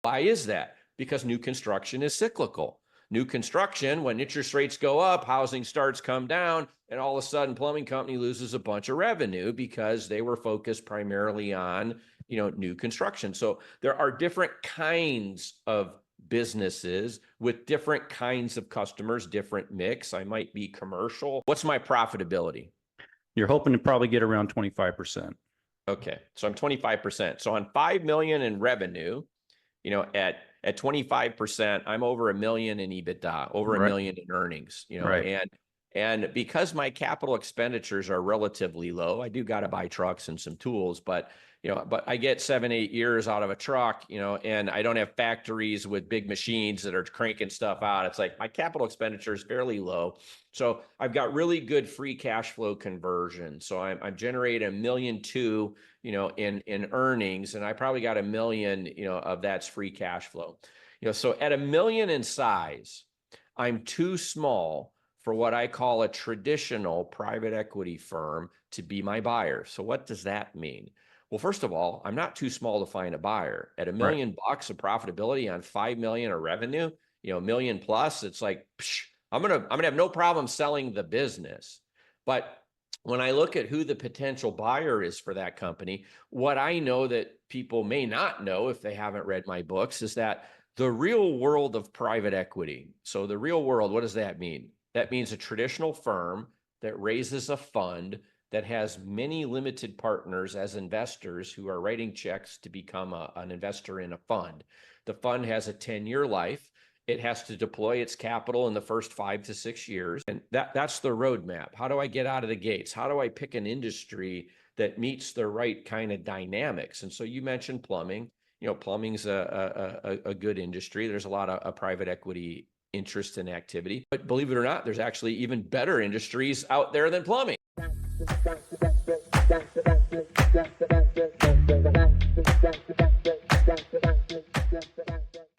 Why is that? Because new construction is cyclical. New construction, when interest rates go up, housing starts come down, and all of a sudden plumbing company loses a bunch of revenue because they were focused primarily on, new construction. So there are different kinds of businesses with different kinds of customers, different mix. I might be commercial. What's my profitability? You're hoping to probably get around 25%. Okay. So I'm 25%. So on 5 million in revenue, at 25%, I'm over $1 million in EBITDA, over $1 million in earnings, and because my capital expenditures are relatively low, I do got to buy trucks and some tools, but I get 7-8 years out of a truck, and I don't have factories with big machines that are cranking stuff out. It's like my capital expenditure is fairly low. So I've got really good free cash flow conversion. So I'm generating $1.2 million, in earnings, and I probably got $1 million, of that's free cash flow. So at $1 million in size, I'm too small for what I call a traditional private equity firm to be my buyer. So what does that mean? Well, first of all, I'm not too small to find a buyer. At $1 million of profitability on 5 million of revenue, $1 million plus, it's like, I'm gonna have no problem selling the business. But when I look at who the potential buyer is for that company, what I know that people may not know if they haven't read my books is that the real world of private equity. So the real world, what does that mean? That means a traditional firm that raises a fund that has many limited partners as investors who are writing checks to become an investor in a fund. The fund has a 10-year life. It has to deploy its capital in the first 5 to 6 years. And that's the roadmap. How do I get out of the gates? How do I pick an industry that meets the right kind of dynamics? And so you mentioned plumbing. Plumbing's a good industry. There's a lot of private equity interest and activity. But believe it or not, there's actually even better industries out there than plumbing.